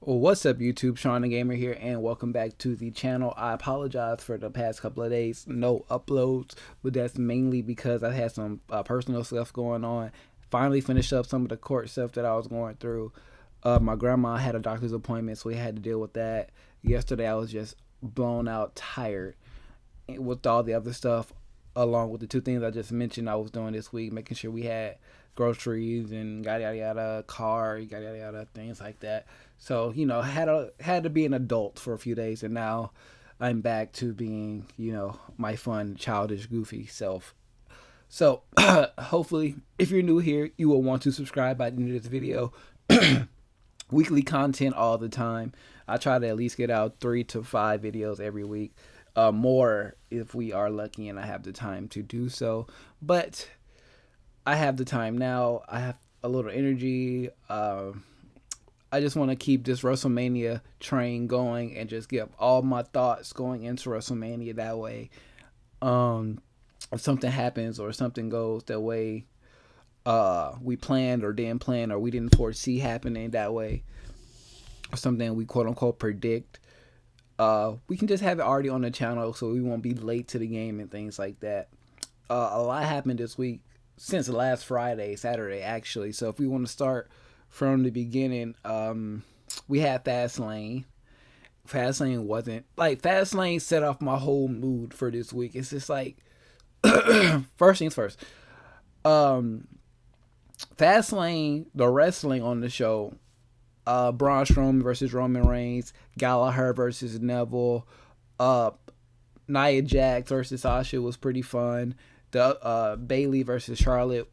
Well, what's up, YouTube? Shawn DaGamer here, and welcome back to the channel. I apologize for the past couple of days, no uploads, but that's mainly because I had some personal stuff going on. Finally finished up some of the court stuff that I was going through. My grandma had a doctor's appointment, so we had to deal with that. Yesterday, I was just blown out, tired with all the other stuff, along with the two things I just mentioned I was doing this week, making sure we had groceries and yada yada yada, car, yada yada yada, things like that. So, you know, had to be an adult for a few days, and now I'm back to being, you know, my fun, childish, goofy self. So, hopefully, if you're new here, you will want to subscribe by the end of this video. Weekly content all the time. I try to at least get out 3 to 5 videos every week. More if we are lucky and I have the time to do so. But I have the time now. I have a little energy. I just want to keep this Wrestlemania train going and just get all my thoughts going into Wrestlemania that way. If something happens or something goes the way we planned or didn't plan or we didn't foresee happening that way, or something we quote unquote predict, we can just have it already on the channel so we won't be late to the game and things like that. A lot happened this week since last Saturday actually. So if we want to start from the beginning, we had Fastlane. Fastlane wasn't like Fastlane set off my whole mood for this week. It's just like first things first. Fastlane, the wrestling on the show, Braun Strowman versus Roman Reigns, Gallagher versus Neville, Nia Jax versus Sasha was pretty fun. The Bayley versus Charlotte,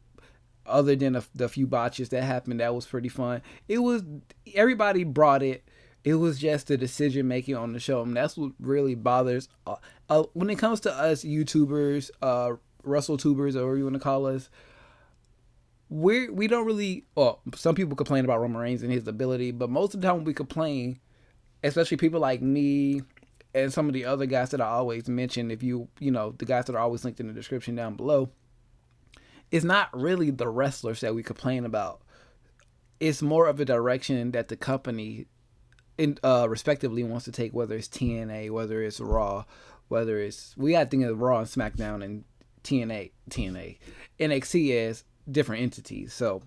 other than the few botches that happened, that was pretty fun. It was, everybody brought it. It was just the decision making on the show, and that's what really bothers. When it comes to us YouTubers, WrestleTubers, or whatever you want to call us, we don't really. Well, some people complain about Roman Reigns and his ability, but most of the time we complain, especially people like me and some of the other guys that I always mention. If you know, the guys that are always linked in the description down below, it's not really the wrestlers that we complain about. It's more of a direction that the company, respectively, wants to take, whether it's TNA, whether it's Raw, whether it's, we got to think of Raw and SmackDown and TNA, NXT as different entities. So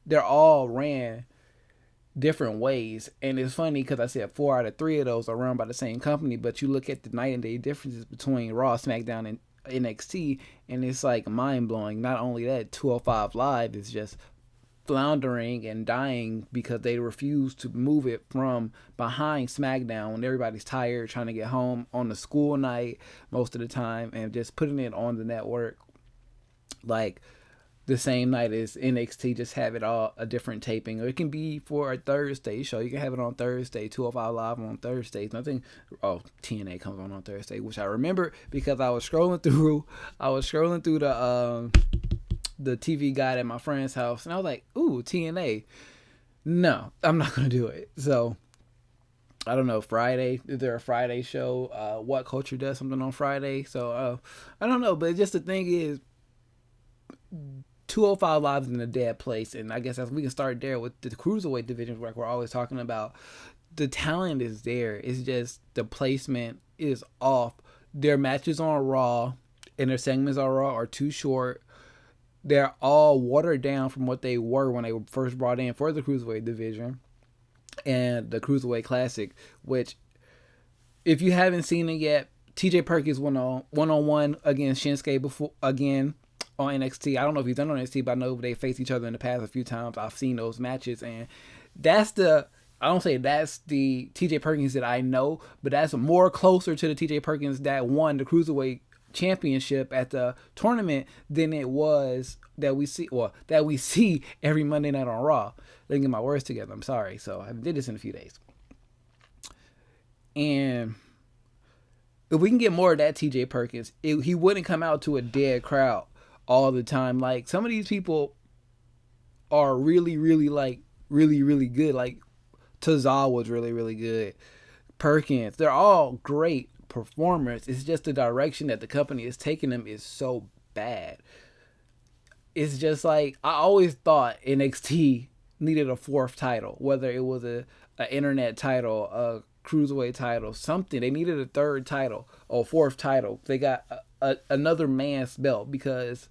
they're all ran different ways, and it's funny because I said 4 out of 3 of those are run by the same company, but you look at the night and day differences between Raw, SmackDown, and NXT, and it's like mind-blowing. Not only that, 205 Live is just floundering and dying because they refuse to move it from behind SmackDown when everybody's tired, trying to get home on the school night most of the time, and just putting it on the network like the same night as NXT, just have it all a different taping. Or it can be for a Thursday show. You can have it on Thursday, 205 Live on Thursdays. Nothing. Oh, TNA comes on Thursday, which I remember because I was scrolling through the TV guide at my friend's house, and I was like, ooh, TNA. No, I'm not gonna do it. So I don't know, Friday, is there a Friday show? What Culture does something on Friday? So I don't know, but just the thing is, 205 Live is in a dead place, and I guess as we can start there with the Cruiserweight Division, like we're always talking about, the talent is there. It's just the placement is off. Their matches on Raw and their segments on Raw are too short. They're all watered down from what they were when they were first brought in for the Cruiserweight Division and the Cruiserweight Classic, which, if you haven't seen it yet, TJ Perkins went on one-on-one against Shinsuke before, again, on NXT. I don't know if he's done on NXT, but I know they faced each other in the past a few times. I've seen those matches, and that's the, I don't say that's the TJ Perkins that I know, but that's more closer to the TJ Perkins that won the Cruiserweight Championship at the tournament than it was that we see every Monday night on Raw. Let me get my words together. I'm sorry. So I haven't did this in a few days. And if we can get more of that TJ Perkins, he wouldn't come out to a dead crowd all the time. Like, some of these people are really good. Like, Tazal was really good. Perkins, they're all great performers. It's just the direction that the company is taking them is so bad. It's just like, I always thought NXT needed a 4th title, whether it was a an internet title, a cruiserweight title, something. They needed a third title or fourth title. They got another man's belt because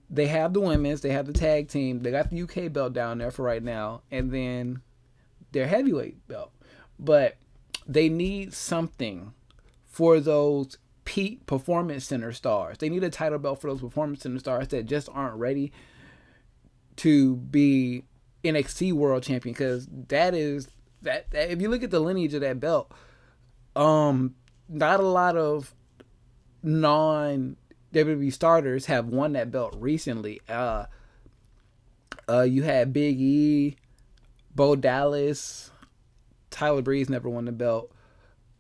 they have the women's, they have the tag team, they got the UK belt down there for right now, and then their heavyweight belt. But they need something for those peak performance center stars. They need a title belt for those performance center stars that just aren't ready to be NXT world champion, because that if you look at the lineage of that belt, not a lot of non WWE starters have won that belt recently. You had Big E, Bo Dallas, Tyler Breeze never won the belt.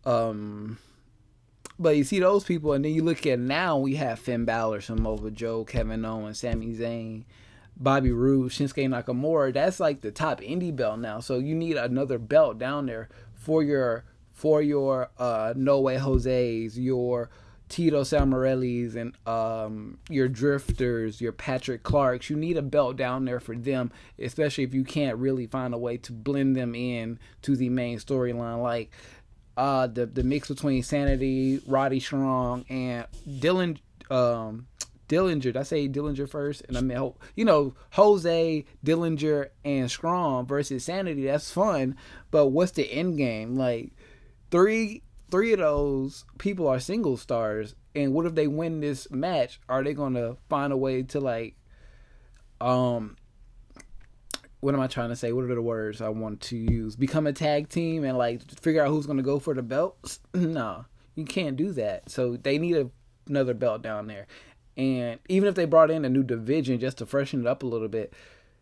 But you see those people, and then you look at now, we have Finn Balor, Samoa Joe, Kevin Owens, Sami Zayn, Bobby Roode, Shinsuke Nakamura. That's like the top indie belt now. So you need another belt down there for your No Way Jose's, your Tito Samarellis, and your Drifters, your Patrick Clarks. You need a belt down there for them, especially if you can't really find a way to blend them in to the main storyline. Like the mix between Sanity, Roddy Strong, and Dillinger. Did I say Dillinger first? And I mean, Jose, Dillinger, and Strong versus Sanity. That's fun, but what's the end game? Like three of those people are single stars, and what if they win this match? Are they gonna find a way to like, what am I trying to say? What are the words I want to use? Become a tag team and like figure out who's gonna go for the belts? No, you can't do that. So they need another belt down there. And even if they brought in a new division just to freshen it up a little bit,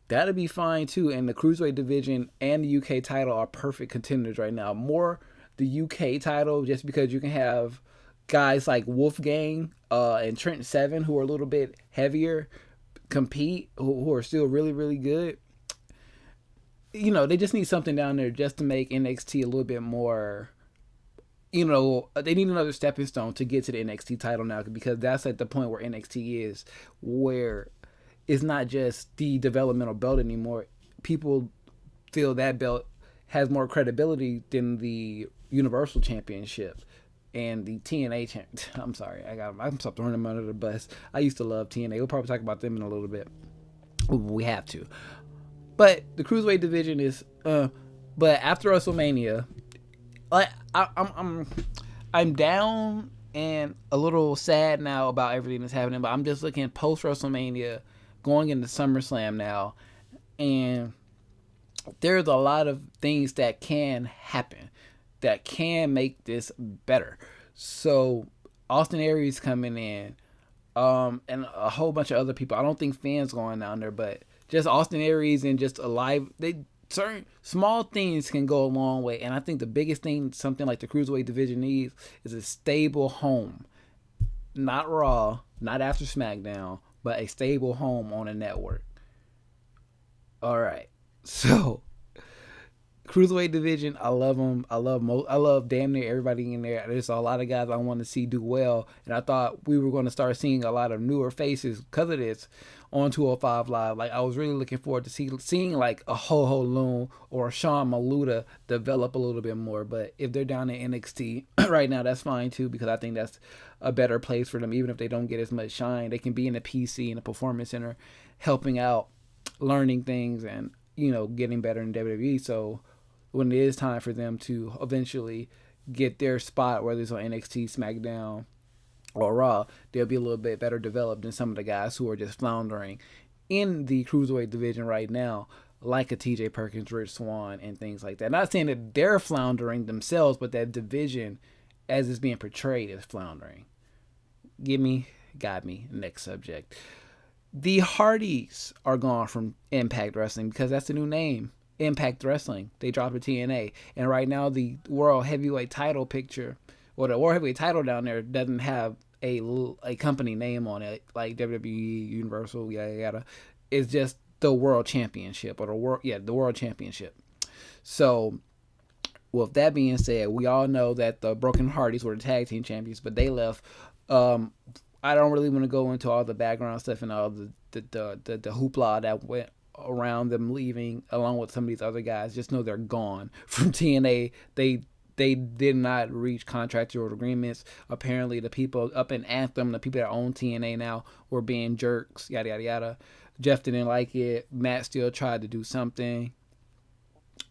that'd be fine too. And the Cruiserweight division and the UK title are perfect contenders right now. More the UK title, just because you can have guys like Wolfgang and Trent Seven, who are a little bit heavier, compete, who are still really, really good. They just need something down there just to make NXT a little bit more, they need another stepping stone to get to the NXT title now, because that's at the point where NXT is, where it's not just the developmental belt anymore. People feel that belt has more credibility than the Universal Championship and the TNA I'm sorry, I'm stopped throwing them under the bus. I used to love TNA. We'll probably talk about them in a little bit. We have to. But the Cruiserweight division is but after WrestleMania, like I'm down and a little sad now about everything that's happening, but I'm just looking post WrestleMania, going into SummerSlam now, and there's a lot of things that can happen that can make this better. So Austin Aries coming in, and a whole bunch of other people. I don't think fans going down there, but just Austin Aries and just certain small things can go a long way. And I think the biggest thing something like the Cruiserweight division needs is a stable home. Not Raw, not after SmackDown, but a stable home on a network. All right. So Cruiserweight division, I love them. I love damn near everybody in there. There's a lot of guys I want to see do well, and I thought we were going to start seeing a lot of newer faces because of this on 205 Live. Like, I was really looking forward to seeing like a Ho-Ho Loon or a Sean Maluta develop a little bit more. But if they're down in NXT right now, that's fine too, because I think that's a better place for them. Even if they don't get as much shine, they can be in the PC, in the Performance Center, helping out, learning things, and getting better in WWE. So when it is time for them to eventually get their spot, whether it's on NXT, SmackDown, or Raw, they'll be a little bit better developed than some of the guys who are just floundering in the Cruiserweight division right now, like a TJ Perkins, Rich Swann, and things like that. Not saying that they're floundering themselves, but that division, as it's being portrayed, is floundering. Got me. Next subject. The Hardys are gone from Impact Wrestling because that's the new name. Impact Wrestling. They dropped a TNA, and right now the World Heavyweight title picture, or the World Heavyweight title down there, doesn't have a company name on it like WWE, Universal, yada yada. It's just the World Championship, or the World Championship. So, with that being said, we all know that the Broken Hardys were the tag team champions, but they left. I don't really want to go into all the background stuff and all the hoopla that went around them leaving, along with some of these other guys. Just know they're gone from TNA. They did not reach contractual agreements. Apparently, the people up in Anthem, the people that own TNA now, were being jerks. Yada yada yada. Jeff didn't like it. Matt still tried to do something.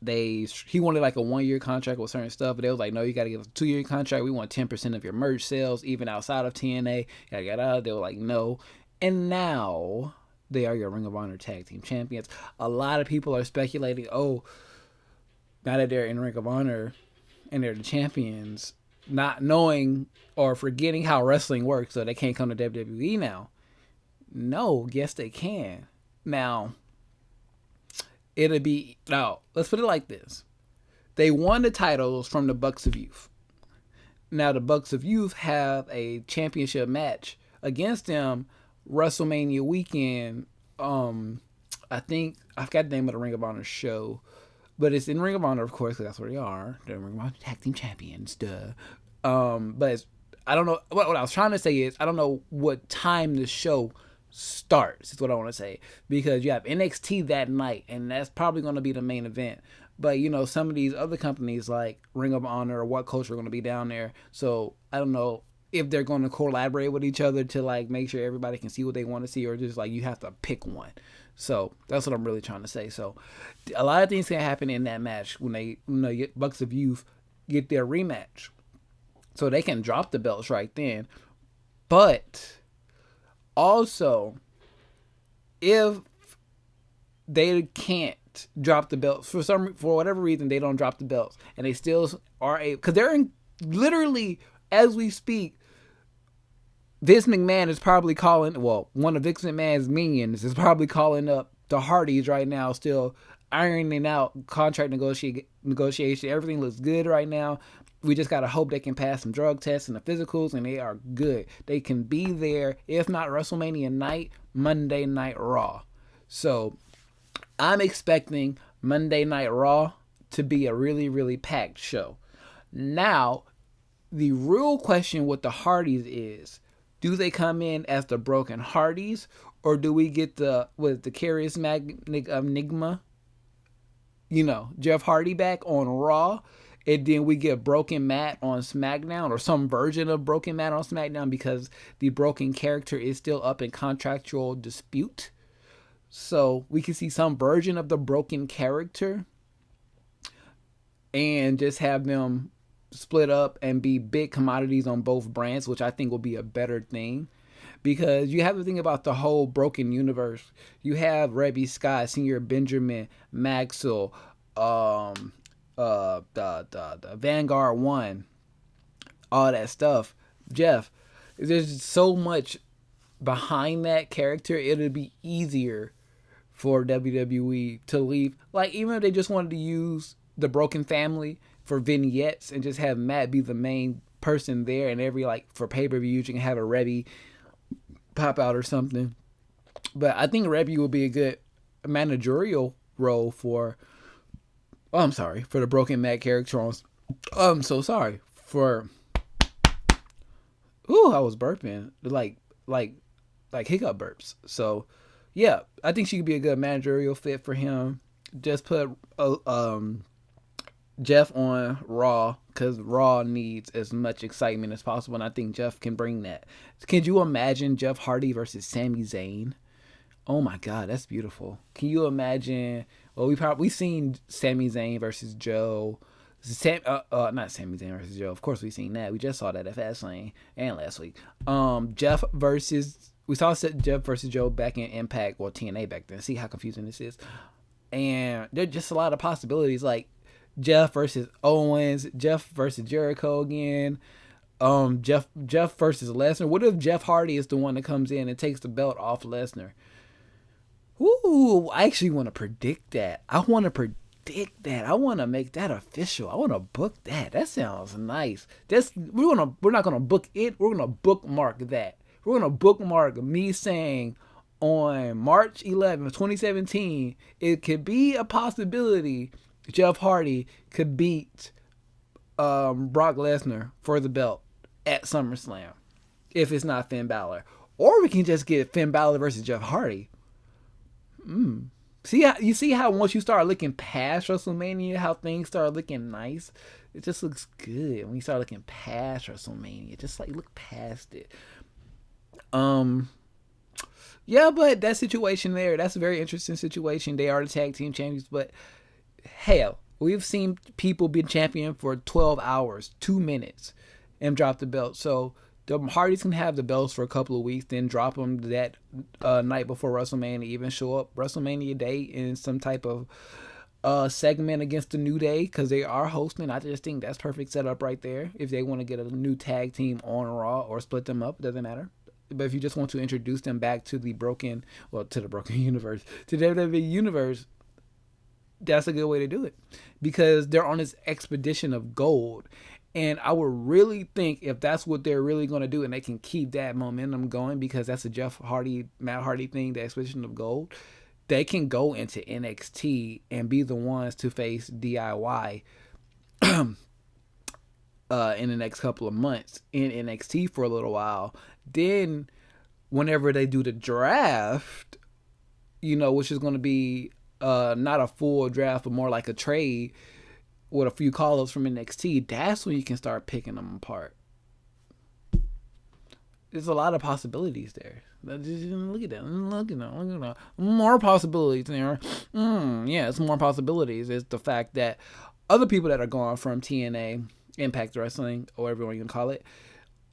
He wanted like a 1-year contract with certain stuff, but they was like, no, you got to give us a 2-year contract. We want 10% of your merch sales, even outside of TNA. Yada yada. They were like, no. And now they are your Ring of Honor Tag Team Champions. A lot of people are speculating, oh, now that they're in Ring of Honor and they're the champions, not knowing or forgetting how wrestling works, so they can't come to WWE now. No, yes they can. Now, let's put it like this. They won the titles from the Bucks of Youth. Now the Bucks of Youth have a championship match against them WrestleMania weekend. I think I forgot the name of the Ring of Honor show, but it's in Ring of Honor, of course, because that's where they are. They're Ring of Honor Tag Team Champions, duh. But I don't know what I was trying to say is I don't know what time the show starts. Is what I want to say, because you have NXT that night, and that's probably going to be the main event. But some of these other companies like Ring of Honor or What Culture are going to be down there, so I don't know if they're going to collaborate with each other to like make sure everybody can see what they want to see, or just like you have to pick one. So that's what I'm really trying to say. So a lot of things can happen in that match when they get Bucks of Youth get their rematch, so they can drop the belts right then. But also, if they can't drop the belts for whatever reason, they don't drop the belts, and they still are because they're in literally as we speak. Vince McMahon is probably calling, one of Vince McMahon's minions is probably calling up the Hardys right now, still ironing out contract negotiation. Everything looks good right now. We just got to hope they can pass some drug tests and the physicals, and they are good. They can be there, if not WrestleMania night, Monday Night Raw. So I'm expecting Monday Night Raw to be a really, really packed show. Now, the real question with the Hardys is, do they come in as the Broken Hardys, or do we get the Curious Enigma, Jeff Hardy back on Raw, and then we get Broken Matt on SmackDown, or some version of Broken Matt on SmackDown, because the broken character is still up in contractual dispute. So we can see some version of the broken character and just have them split up and be big commodities on both brands, which I think will be a better thing, because you have to think about the whole broken universe. You have Rebby Scott, Senior Benjamin, Maxwell, the Vanguard One, all that stuff. Jeff, there's so much behind that character. It'll be easier for WWE to leave, like, even if they just wanted to use the Broken Family for vignettes and just have Matt be the main person there, and every, like, for pay-per-view you can have a Rebby pop out or something. But I think Rebby will be a good managerial role for the Broken Matt character on. I'm so sorry for. I was burping like hiccup burps. So yeah, I think she could be a good managerial fit for him. Just put Jeff on Raw, because Raw needs as much excitement as possible, and I think Jeff can bring that. Can you imagine Jeff Hardy versus Sami Zayn? Oh my God, that's beautiful. Can you imagine? Well, we've seen Sami Zayn versus Joe. Not Sami Zayn versus Joe. Of course, we've seen that. We just saw that at Fastlane and last week. We saw Jeff versus Joe back in Impact, or TNA back then. See how confusing this is. And there's just a lot of possibilities, like Jeff versus Owens, Jeff versus Jericho again, Jeff versus Lesnar. What if Jeff Hardy is the one that comes in and takes the belt off Lesnar? Ooh, I actually want to predict that. I want to make that official. I want to book that. That sounds nice. We're not gonna book it. We're gonna bookmark that. We're gonna bookmark me saying on March 11th, 2017, it could be a possibility Jeff Hardy could beat Brock Lesnar for the belt at SummerSlam, if it's not Finn Balor. Or we can just get Finn Balor versus Jeff Hardy. see how once you start looking past WrestleMania, how things start looking nice. It just looks good when you start looking past WrestleMania. Just like look past it. Yeah, but that situation there, that's a very interesting situation. They are the tag team champions, but hell, we've seen people be champion for 12 hours, 2 minutes, and drop the belt. So the Hardys can have the belts for a couple of weeks, then drop them that night before WrestleMania, even show up WrestleMania Day in some type of segment against the New Day, because they are hosting. I just think that's perfect setup right there. If they want to get a new tag team on Raw or split them up, it doesn't matter. But if you just want to introduce them back to the broken universe, to the WWE universe, that's a good way to do it, because they're on this expedition of gold. And I would really think if that's what they're really going to do and they can keep that momentum going, because that's a Matt Hardy thing, the expedition of gold, they can go into NXT and be the ones to face DIY in the next couple of months in NXT for a little while. Then whenever they do the draft, which is going to be not a full draft, but more like a trade with a few call-ups from NXT, that's when you can start picking them apart. There's a lot of possibilities there. Look at that. More possibilities there. It's more possibilities. It's the fact that other people that are gone from TNA, Impact Wrestling, or whatever you can call it,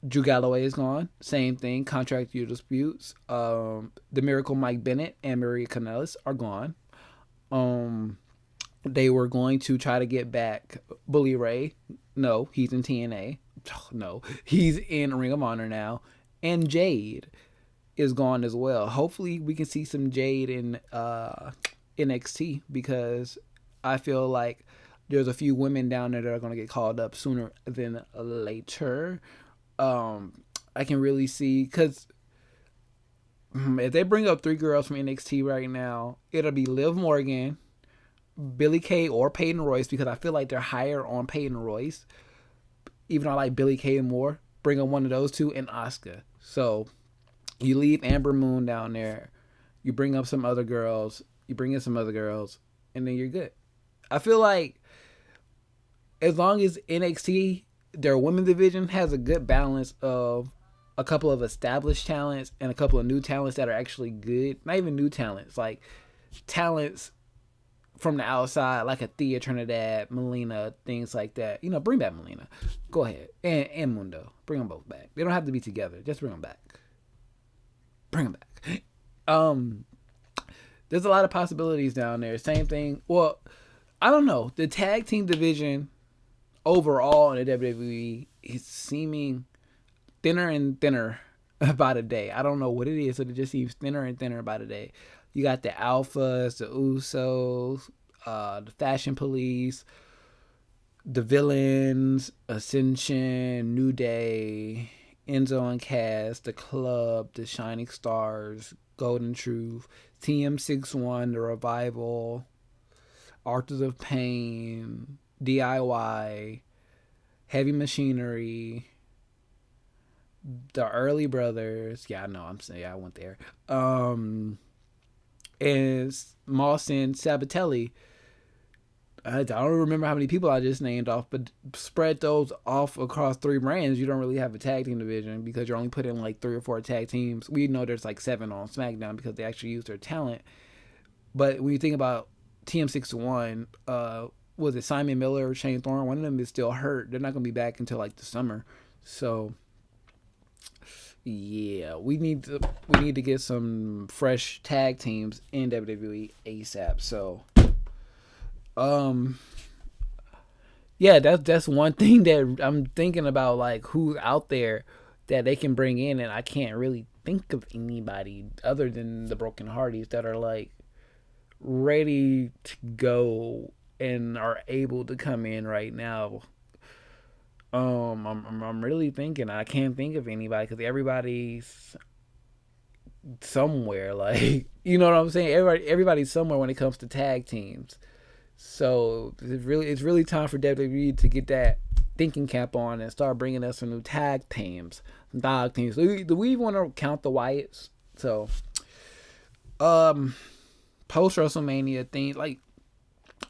Drew Galloway is gone. Same thing. Contract disputes. The Miracle Mike Bennett and Maria Kanellis are gone. They were going to try to get back Bully Ray. No, he's in TNA. No, he's in Ring of Honor now. And Jade is gone as well. Hopefully we can see some Jade in NXT, because I feel like there's a few women down there that are going to get called up sooner than later. I can really see, because if they bring up 3 girls from NXT right now, it'll be Liv Morgan, Billie Kay, or Peyton Royce, because I feel like they're higher on Peyton Royce. Even though I like Billie Kay more, bring up one of those two, and Asuka. So you leave Amber Moon down there, you bring up some other girls, and then you're good. I feel like as long as NXT, their women's division, has a good balance of a couple of established talents and a couple of new talents that are actually good. Not even new talents, like talents from the outside, like a Thea Trinidad, Melina, things like that. Bring back Melina. Go ahead. And Mundo. Bring them both back. They don't have to be together. Just bring them back. There's a lot of possibilities down there. Same thing. Well, I don't know. The tag team division overall in the WWE is seeming thinner and thinner by the day. I don't know what it is, but it just seems thinner and thinner by the day. You got the Alphas, the Usos, the Fashion Police, the Villains, Ascension, New Day, Enzo and Cass, the Club, the Shining Stars, Golden Truth, TM61, the Revival, Authors of Pain, DIY, Heavy Machinery, the Early Brothers. Yeah, I know. I went there. And Moss and Sabatelli. I don't remember how many people I just named off, but spread those off across 3 brands. You don't really have a tag team division, because you're only putting like 3 or 4 tag teams. We know there's like 7 on SmackDown because they actually use their talent. But when you think about TM61, was it Simon Miller or Shane Thorne? One of them is still hurt. They're not going to be back until like the summer. So yeah, we need to get some fresh tag teams in WWE ASAP. So yeah, that's one thing that I'm thinking about, like who's out there that they can bring in, and I can't really think of anybody other than the Broken Hardys that are like ready to go and are able to come in right now. I'm really thinking, I can't think of anybody, because everybody's somewhere, like, you know what I'm saying? Everybody's somewhere when it comes to tag teams. So it's really time for WWE to get that thinking cap on and start bringing us some new tag teams, some dog teams. Do we want to count the Wyatts? So, post WrestleMania thing, like,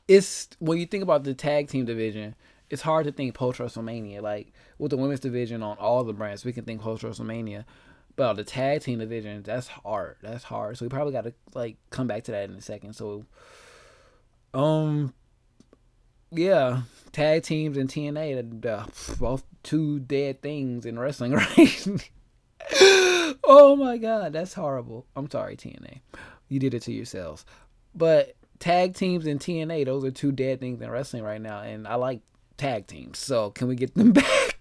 it's when you think about the tag team division, it's hard to think post WrestleMania. Like with the women's division on all the brands, we can think post WrestleMania. But the tag team division, that's hard. That's hard. So we probably got to like come back to that in a second. So, yeah, tag teams and TNA, both two dead things in wrestling, right? Oh my God, that's horrible. I'm sorry, TNA. You did it to yourselves. But tag teams and TNA, those are two dead things in wrestling right now. And I like tag teams. So can we get them back?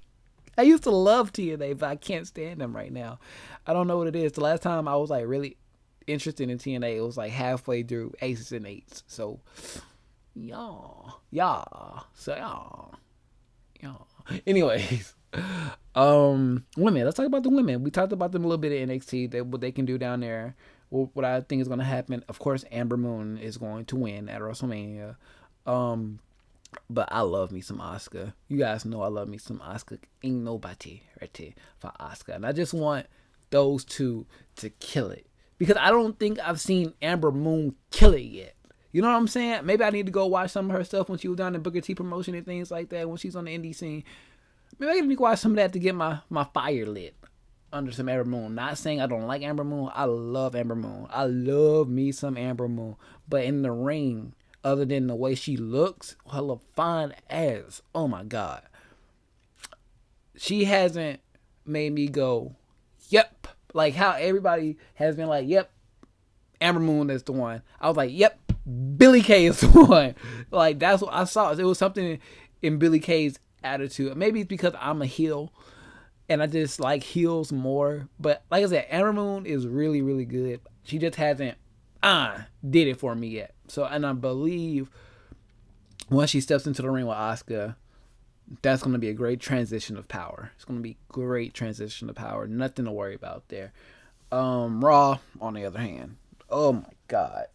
I used to love TNA, but I can't stand them right now. I don't know what it is. The last time I was like really interested in TNA, it was like halfway through Aces and Eights. So, Anyways, women. Let's talk about the women. We talked about them a little bit at NXT. What they can do down there. What I think is going to happen. Of course, Amber Moon is going to win at WrestleMania. But I love me some Asuka. You guys know I love me some Asuka. Ain't nobody ready for Asuka. And I just want those two to kill it. Because I don't think I've seen Amber Moon kill it yet. You know what I'm saying? Maybe I need to go watch some of her stuff when she was down in Booker T promotion and things like that. When she's on the indie scene. Maybe I need to watch some of that to get my fire lit under some Amber Moon. Not saying I don't like Amber Moon. I love Amber Moon. I love me some Amber Moon. But in the ring, other than the way she looks, hella fine ass. Oh my God. She hasn't made me go, yep. Like how everybody has been like, yep, Amber Moon is the one. I was like, yep, Billie Kay is the one. Like that's what I saw. It was something in Billie Kay's attitude. Maybe it's because I'm a heel and I just like heels more. But like I said, Amber Moon is really, really good. She just hasn't did it for me yet. So, and I believe once she steps into the ring with Asuka, that's going to be a great transition of power. It's going to be great transition of power. Nothing to worry about there. Raw, on the other hand. Oh my God.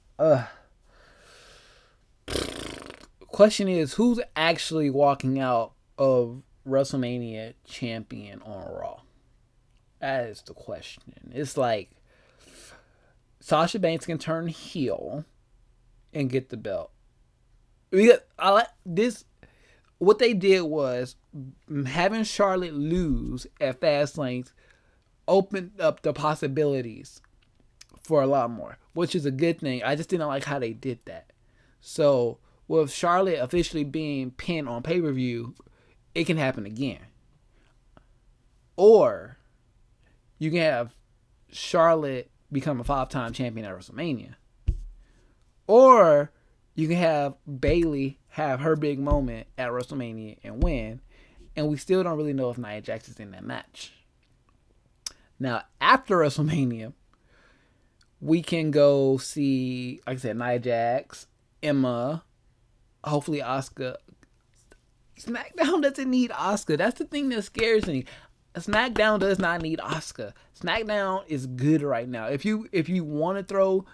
Question is, who's actually walking out of WrestleMania champion on Raw? That is the question. It's like Sasha Banks can turn heel and get the belt. I like this. What they did was having Charlotte lose at Fastlane opened up the possibilities for a lot more, which is a good thing. I just didn't like how they did that. So with Charlotte officially being pinned on pay-per-view, it can happen again. Or you can have Charlotte become a 5-time champion at WrestleMania. Or you can have Bayley have her big moment at WrestleMania and win. And we still don't really know if Nia Jax is in that match. Now, after WrestleMania, we can go see, like I said, Nia Jax, Emma, hopefully Asuka. SmackDown doesn't need Asuka. That's the thing that scares me. SmackDown does not need Asuka. SmackDown is good right now. If you want to throw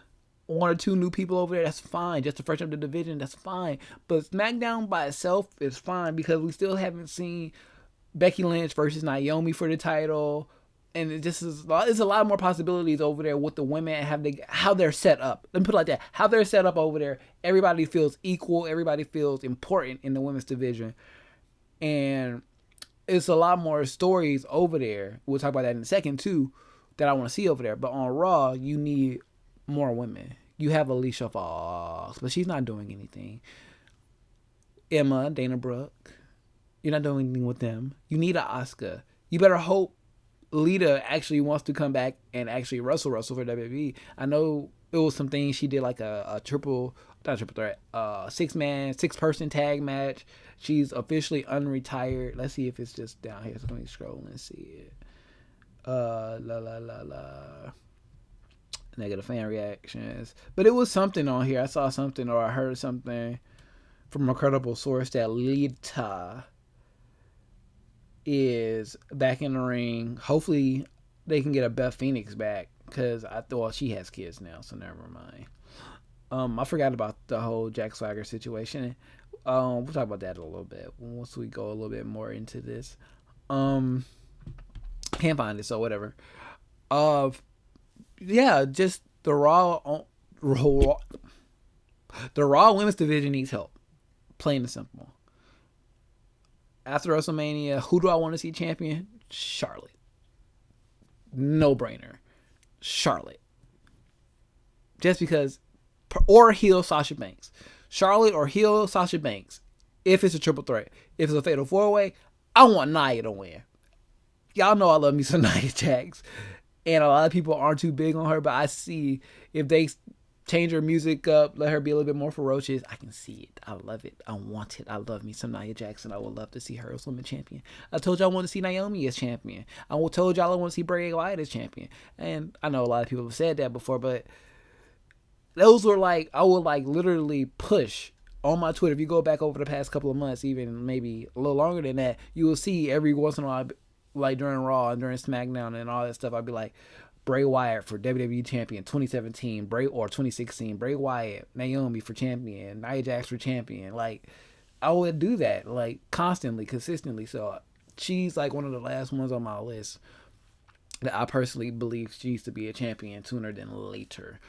one or two new people over there, that's fine. Just to freshen up the division, that's fine. But SmackDown by itself is fine because we still haven't seen Becky Lynch versus Naomi for the title. And it just is, there's a lot more possibilities over there with the women and how they're set up. Let me put it like that. How they're set up over there, everybody feels equal. Everybody feels important in the women's division. And it's a lot more stories over there. We'll talk about that in a second too, that I want to see over there. But on Raw, you need more women. You have Alicia Fox, but she's not doing anything. Emma, Dana Brooke, you're not doing anything with them. You need an Asuka. You better hope Lita actually wants to come back and actually wrestle for WWE. I know it was some things she did, like a not triple threat, 6-person tag match. She's officially unretired. Let's see if it's just down here. So let me scroll and see it. Negative fan reactions. But it was something on here. I saw something or I heard something from a credible source that Lita is back in the ring. Hopefully they can get a Beth Phoenix back because I thought she has kids now, so never mind. I forgot about the whole Jack Swagger situation. We'll talk about that a little bit once we go a little bit more into this. Can't find it, so whatever. Yeah, just the Raw The Raw Women's Division needs help. Plain and simple. After WrestleMania, who do I want to see champion? Charlotte. No brainer. Charlotte. Just because, or heel Sasha Banks. Charlotte or heel Sasha Banks. If it's a triple threat. If it's a fatal 4-way, I want Nia to win. Y'all know I love me some Nia Jax. And a lot of people aren't too big on her, but I see if they change her music up, let her be a little bit more ferocious, I can see it. I love it. I want it. I love me some Nia Jax. I would love to see her as women's champion. I told y'all I want to see Naomi as champion. I told y'all I want to see Bray Wyatt as champion. And I know a lot of people have said that before, but those were like, I would like literally push on my Twitter. If you go back over the past couple of months, even maybe a little longer than that, you will see every once in a while, like during Raw and during SmackDown and all that stuff, I'd be like, Bray Wyatt for WWE champion 2017, or 2016, Bray Wyatt, Naomi for champion, Nia Jax for champion. Like, I would do that, like, constantly, consistently. So she's like one of the last ones on my list that I personally believe she needs to be a champion sooner than later.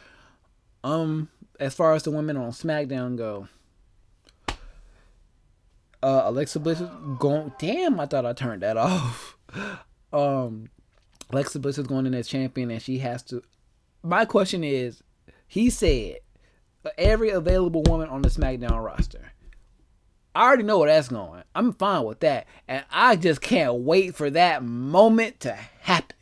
As far as the women on SmackDown go, Alexa Bliss is going. Damn, I thought I turned that off. Alexa Bliss is going in as champion, and she has to. My question is, he said every available woman on the SmackDown roster. I already know where that's going. I'm fine with that, and I just can't wait for that moment to happen.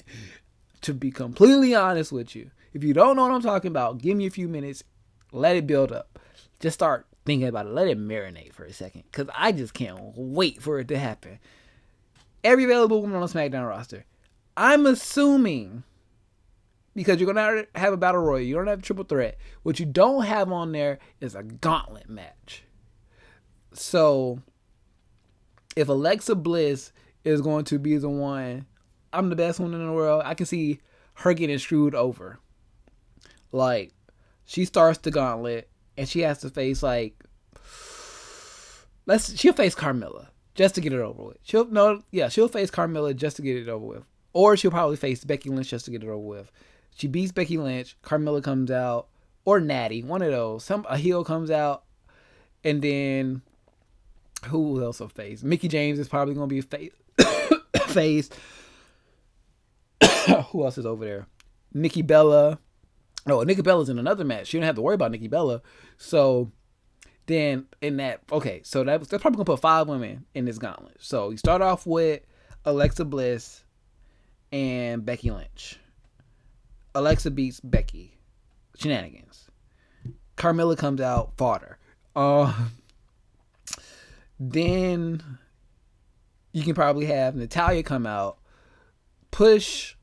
To be completely honest with you, if you don't know what I'm talking about, give me a few minutes, let it build up. Just start thinking about it. Let it marinate for a second, because I just can't wait for it to happen. Every available woman on the SmackDown roster. I'm assuming, because you're going to have a battle royal, you don't have a triple threat. What you don't have on there is a gauntlet match. So, if Alexa Bliss is going to be the one, I'm the best one in the world, I can see her getting screwed over. Like, she starts the gauntlet, and she has to face, like, she'll face Carmella just to get it over with. She'll face Carmella just to get it over with. Or she'll probably face Becky Lynch just to get it over with. She beats Becky Lynch, Carmella comes out, or Natty, one of those. A heel comes out, and then who else will face? Mickie James is probably going to be faced. Who else is over there? Nikki Bella. No, Nikki Bella's in another match. You don't have to worry about Nikki Bella. So then in that, okay, so that's probably going to put 5 women in this gauntlet. So you start off with Alexa Bliss and Becky Lynch. Alexa beats Becky. Shenanigans. Carmella comes out, fodder. Then you can probably have Natalya come out, push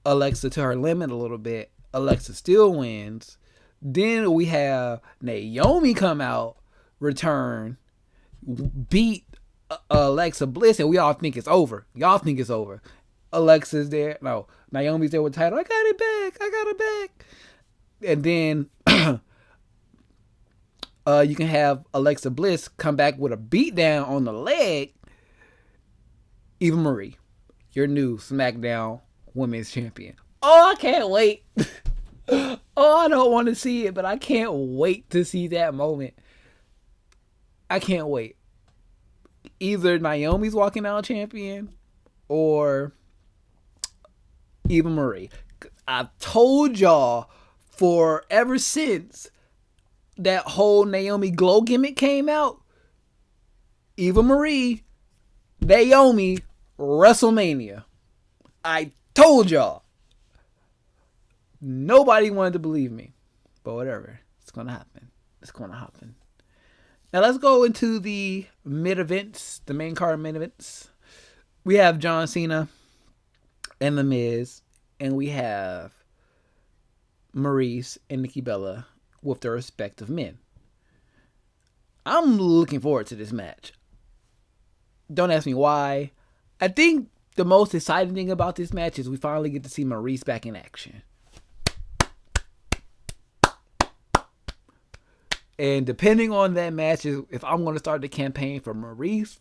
Alexa to her limit a little bit. Alexa still wins. Then we have Naomi come out, return, beat Alexa Bliss, and we all think it's over. Y'all think it's over. Alexa's there. No, Naomi's there with the title. I got it back. And then you can have Alexa Bliss come back with a beatdown on the leg. Eva Marie, your new SmackDown Women's Champion. Oh, I can't wait. Oh, I don't want to see it, but I can't wait to see that moment. I can't wait. Either Naomi's walking out champion or Eva Marie. I've told y'all ever since that whole Naomi glow gimmick came out, Eva Marie, Naomi, WrestleMania. I told y'all. Nobody wanted to believe me, but whatever. It's going to happen. It's going to happen. Now let's go into the mid events, the main card mid events. We have John Cena and The Miz, and we have Maurice and Nikki Bella with their respective men. I'm looking forward to this match. Don't ask me why. I think the most exciting thing about this match is we finally get to see Maurice back in action. And depending on that match, is if I'm going to start the campaign for Maurice,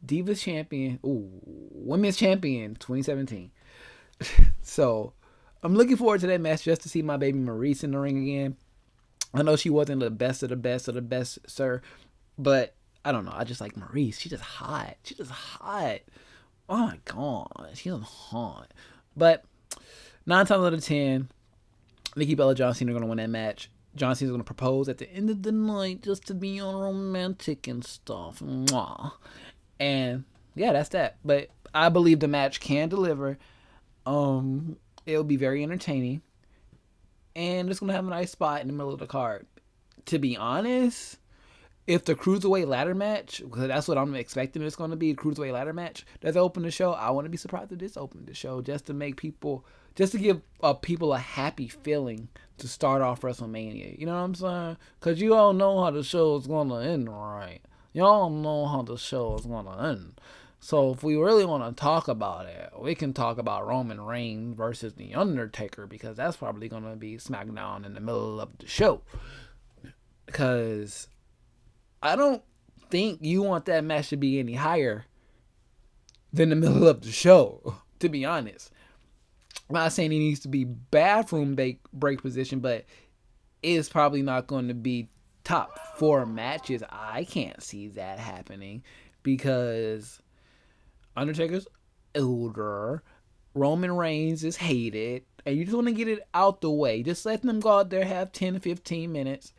Divas Champion, Women's Champion 2017. So I'm looking forward to that match just to see my baby Maurice in the ring again. I know she wasn't the best of the best of the best, sir, but I don't know. I just like Maurice. She's just hot. She's just hot. Oh my god, she's hot. But 9 times out of 10, Nikki Bella, John Cena are gonna win that match. John Cena's gonna propose at the end of the night just to be all romantic and stuff. Mwah. And yeah, that's that. But I believe the match can deliver. It'll be very entertaining. And it's gonna have a nice spot in the middle of the card. To be honest, if the Cruiserweight ladder match, because that's what I'm expecting it's going to be, a Cruiserweight ladder match, does open the show, I wouldn't be surprised if this opened the show just to make people, just to give people a happy feeling to start off WrestleMania. You know what I'm saying? Because you all know how the show is going to end, right? Y'all know how the show is going to end. So if we really want to talk about it, we can talk about Roman Reigns versus The Undertaker, because that's probably going to be SmackDown in the middle of the show. Because I don't think you want that match to be any higher than the middle of the show, to be honest. I'm not saying he needs to be bathroom break position, but it's probably not going to be top 4 matches. I can't see that happening because Undertaker's older, Roman Reigns is hated, and you just want to get it out the way. Just let them go out there, have 10 to 15 minutes.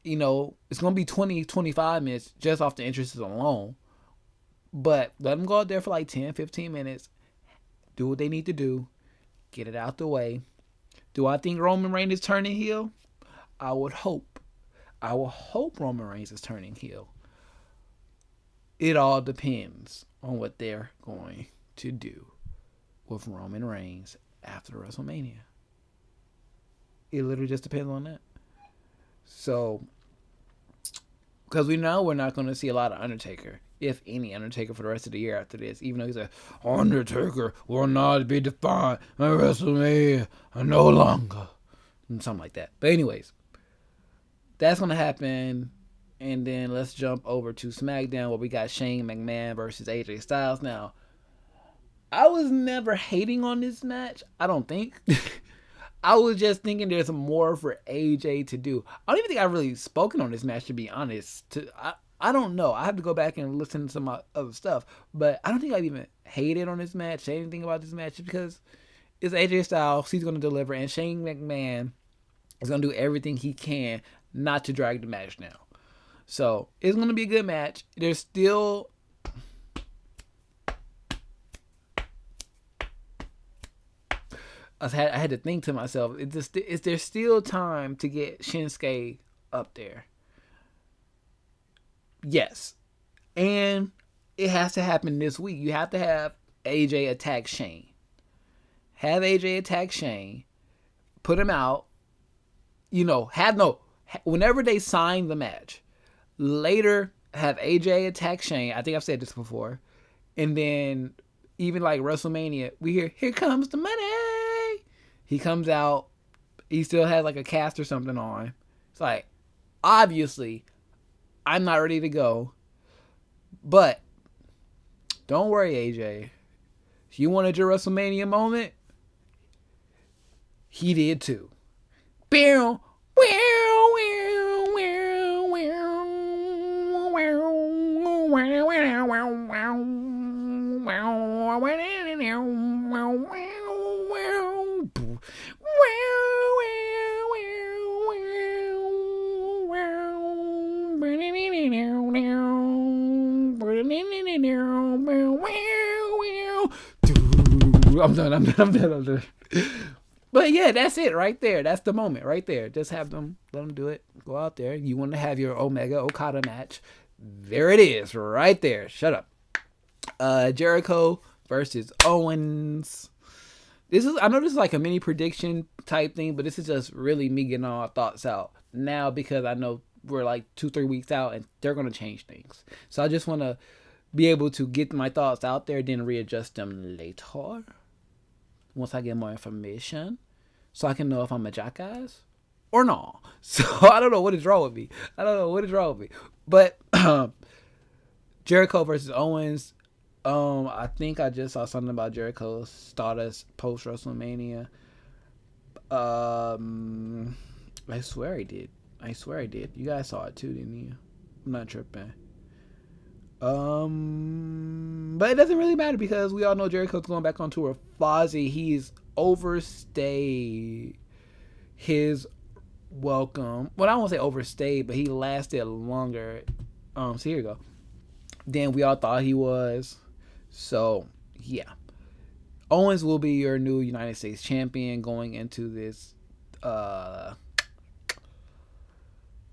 You know, it's going to be 20, 25 minutes just off the entrances alone. But let them go out there for like 10, 15 minutes. Do what they need to do. Get it out the way. Do I think Roman Reigns is turning heel? I would hope. I will hope Roman Reigns is turning heel. It all depends on what they're going to do with Roman Reigns after WrestleMania. It literally just depends on that. So, because we know we're not going to see a lot of Undertaker, if any Undertaker, for the rest of the year after this, even though he's a Undertaker will not be defined by WrestleMania no longer, and something like that. But anyways, that's going to happen. And then let's jump over to SmackDown, where we got Shane McMahon versus AJ Styles. Now, I was never hating on this match, I don't think. I was just thinking there's more for AJ to do. I don't even think I've really spoken on this match, to be honest. I don't know. I have to go back and listen to some other stuff. But I don't think I've even hated on this match, say anything about this match, because it's AJ Styles. He's going to deliver. And Shane McMahon is going to do everything he can not to drag the match down. So it's going to be a good match. There's still... I had to think to myself, is there still time to get Shinsuke up there? Yes. And it has to happen this week. You have to have AJ attack Shane. Have AJ attack Shane. Put him out. You know, whenever they sign the match, later have AJ attack Shane. I think I've said this before. And then even like WrestleMania, we hear, here comes the money. He comes out, he still has like a cast or something on. It's like, obviously, I'm not ready to go. But don't worry, AJ. If you wanted your WrestleMania moment, he did too. Bow, I'm done. But yeah, that's it right there. That's the moment right there. Just let them do it. Go out there. You want to have your Omega Okada match. There it is, right there. Shut up. Jericho versus Owens. I know this is like a mini prediction type thing, but this is just really me getting all my thoughts out now, because I know we're like 2-3 weeks out and they're going to change things. So I just want to be able to get my thoughts out there, then readjust them later once I get more information, so I can know if I'm a jackass or not. So I don't know what is wrong with me. But Jericho versus Owens. I think I just saw something about Jericho's status post WrestleMania. I swear he did. I swear I did. You guys saw it too, didn't you? I'm not tripping. But it doesn't really matter because we all know Jericho's going back on tour. Fozzy, he's overstayed his welcome. Well, I won't say overstayed, but he lasted longer. So here you go. Than we all thought he was. So yeah, Owens will be your new United States champion going into this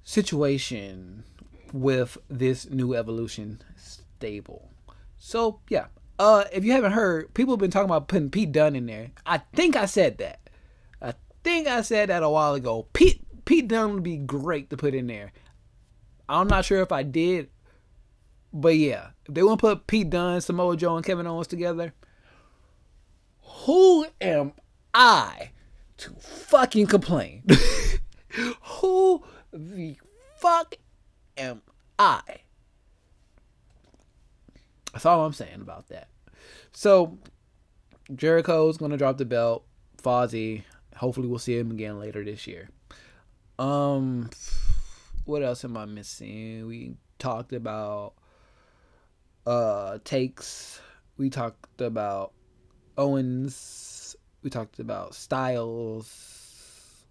situation with this new Evolution stable. So yeah, if you haven't heard, people have been talking about putting Pete Dunne in there. I think I said that a while ago. Pete Dunne would be great to put in there. I'm not sure if I did, but yeah, if they want to put Pete Dunne, Samoa Joe, and Kevin Owens together, who am I to fucking complain? Who the fuck am I? That's all I'm saying about that. So, Jericho's going to drop the belt. Fozzy, hopefully we'll see him again later this year. What else am I missing? We talked about takes. We talked about Owens. We talked about Styles.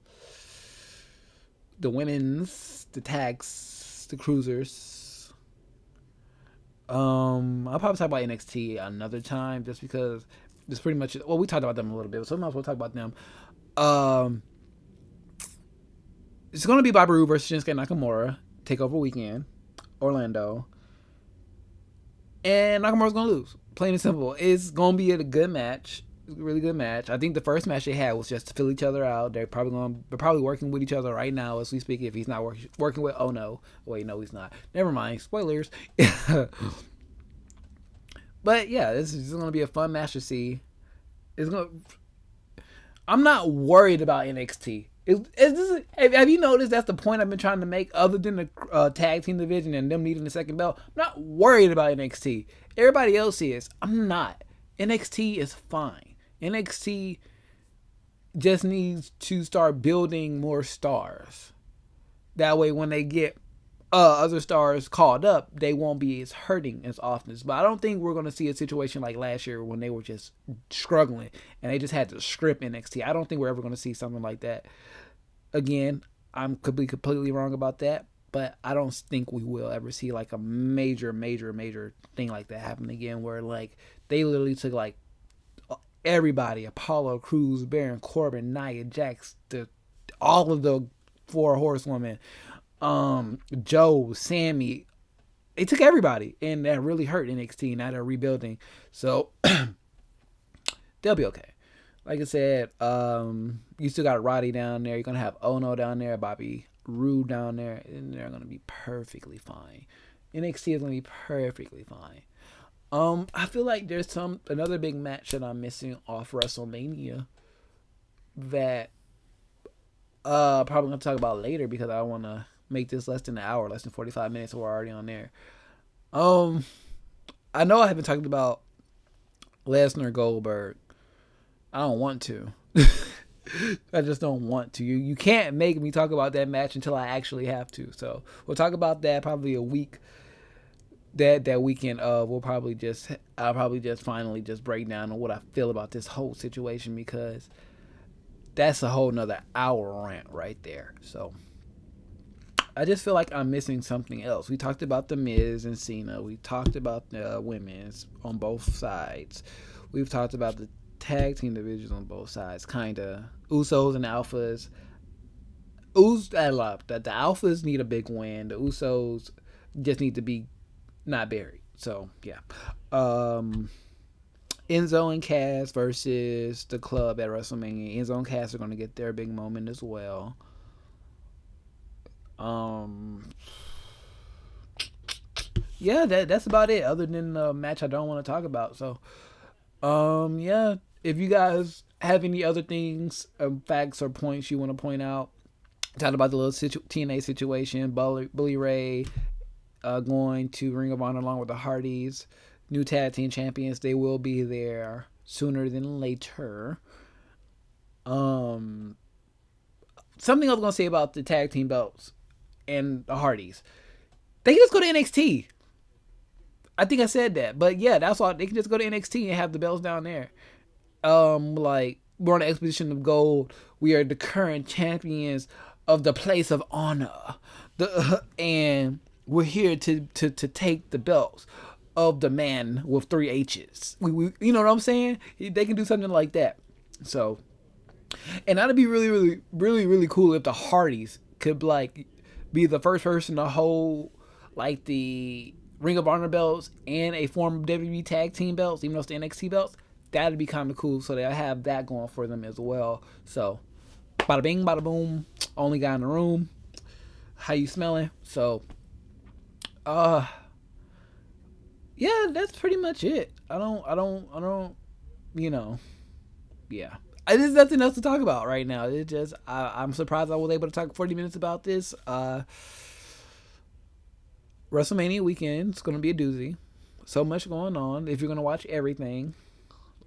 The women's, the tags, the cruisers. I'll probably talk about NXT another time just because it's pretty much, well, we talked about them a little bit, so we'll talk about them. It's going to be Bobby Roode versus Shinsuke Nakamura, TakeOver Weekend, Orlando. And Nakamura's going to lose. Plain and simple. It's going to be a good match. A really good match. I think the first match they had was just to fill each other out. They're probably working with each other right now as we speak. If he's not working with, oh no. Wait, no, he's not. Never mind. Spoilers. But yeah, this is going to be a fun match to see. I'm not worried about NXT. Have you noticed that's the point I've been trying to make, other than the tag team division and them needing the second belt? I'm not worried about NXT. Everybody else is. I'm not. NXT is fine. NXT just needs to start building more stars. That way when they get other stars called up, they won't be as hurting as often. But I don't think we're going to see a situation like last year when they were just struggling and they just had to script NXT. I don't think we're ever going to see something like that again. I could be completely wrong about that, but I don't think we will ever see like a major thing like that happen again, where like they literally took like everybody, Apollo Crews, Baron Corbin, Nia Jax, all of the 4 horsewomen, Joe, Sammy. They took everybody, and that really hurt NXT. Now they're rebuilding, so they'll be okay. Like I said, you still got Roddy down there. You're gonna have Ono down there, Bobby Roode down there, and they're gonna be perfectly fine. NXT is gonna be perfectly fine. I feel like there's another big match that I'm missing off WrestleMania that probably gonna talk about later because I want to make this less than an hour, less than 45 minutes. So we're already on there. I know I haven't talked about Lesnar Goldberg. I don't want to. I just don't want to. You can't make me talk about that match until I actually have to. So we'll talk about that probably a week. That weekend. I'll probably just finally just break down on what I feel about this whole situation, because that's a whole nother hour rant right there. So I just feel like I'm missing something else. We talked about The Miz and Cena. We talked about the women's on both sides. We've talked about the tag team divisions on both sides, kinda. Usos and Alphas. The Alphas need a big win. The Usos just need to be not buried. So yeah. Enzo and Cass versus the Club at WrestleMania. Enzo and Cass are going to get their big moment as well. Yeah, that's about it, other than the match I don't want to talk about. So yeah, if you guys have any other things, facts or points you want to point out, talk about the little TNA situation, Bully Ray going to Ring of Honor along with the Hardys, new tag team champions. They will be there sooner than later. Something I was going to say about the tag team belts. and the Hardys. They can just go to NXT. I think I said that, but yeah, that's all. They can just go to NXT and have the belts down there. Like, we're on the Expedition of Gold. We are the current champions of the Place of Honor, and we're here to take the belts of the man with 3 H's. We you know what I'm saying? They can do something like that. So, and that'd be really, really, really, really cool if the Hardys could like be the first person to hold like the Ring of Honor belts and a form of WWE tag team belts, even though it's the NXT belts. That'd be kind of cool. So they'll have that going for them as well. So, bada bing, bada boom. Only guy in the room. How you smelling? So, yeah, that's pretty much it. I don't, you know, yeah. There's nothing else to talk about right now. It just, I'm surprised I was able to talk 40 minutes about this. WrestleMania weekend is going to be a doozy. So much going on. If you're going to watch everything,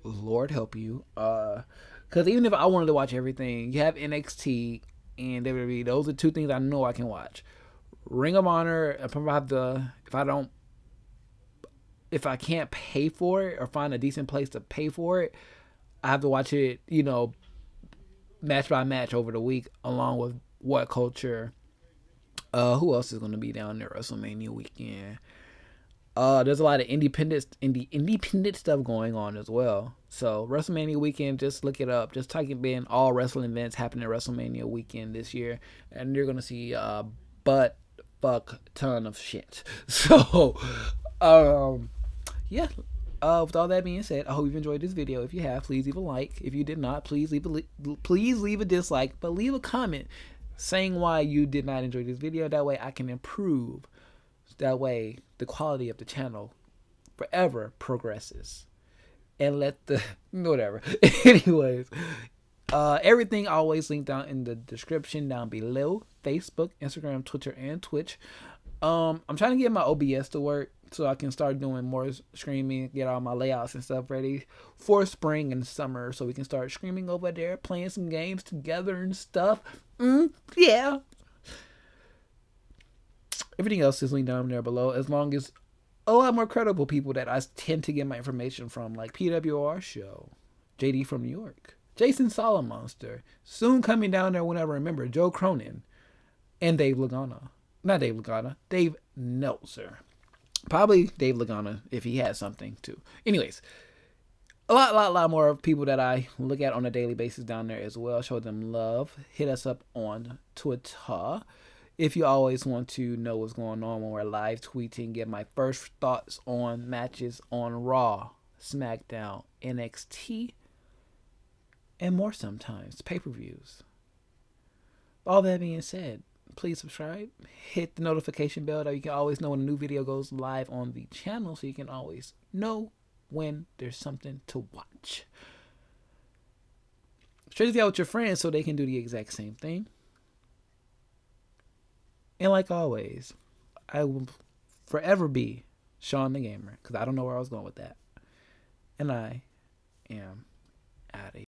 Lord help you. Because even if I wanted to watch everything, you have NXT and WWE. Those are 2 things I know I can watch. Ring of Honor, if I can't pay for it or find a decent place to pay for it, I have to watch it, match by match over the week, along with What Culture. Who else is going to be down there WrestleMania weekend? There's a lot of independent stuff going on as well. So WrestleMania weekend, just look it up. Just type in all wrestling events happening at WrestleMania weekend this year, and you're gonna see fuck ton of shit. So, yeah. With all that being said, I hope you've enjoyed this video. If you have, please leave a like. If you did not, please leave a dislike, but leave a comment saying why you did not enjoy this video. That way I can improve. That way the quality of the channel forever progresses. And let the whatever. Anyways, everything always linked down in the description down below. Facebook, Instagram, Twitter, and Twitch. I'm trying to get my OBS to work so I can start doing more streaming, get all my layouts and stuff ready for spring and summer, so we can start streaming over there, playing some games together and stuff. Yeah. Everything else is linked down there below, as long as a lot more credible people that I tend to get my information from, like PWR Show, JD from New York, Jason Solomonster, soon coming down there when I remember, Joe Cronin, and Dave Lagana. Not Dave Lagana, Dave Neltzer. Probably Dave Lagana if he has something too. Anyways, a lot more of people that I look at on a daily basis down there as well. Show them love. Hit us up on Twitter if you always want to know what's going on when we're live tweeting. Get my first thoughts on matches on Raw, SmackDown, NXT, and more sometimes. Pay-per-views. All that being said, please subscribe. Hit the notification bell that you can always know when a new video goes live on the channel, so you can always know when there's something to watch. Share this out with your friends so they can do the exact same thing. And like always, I will forever be Shawn DaGamer, because I don't know where I was going with that. And I am out of here.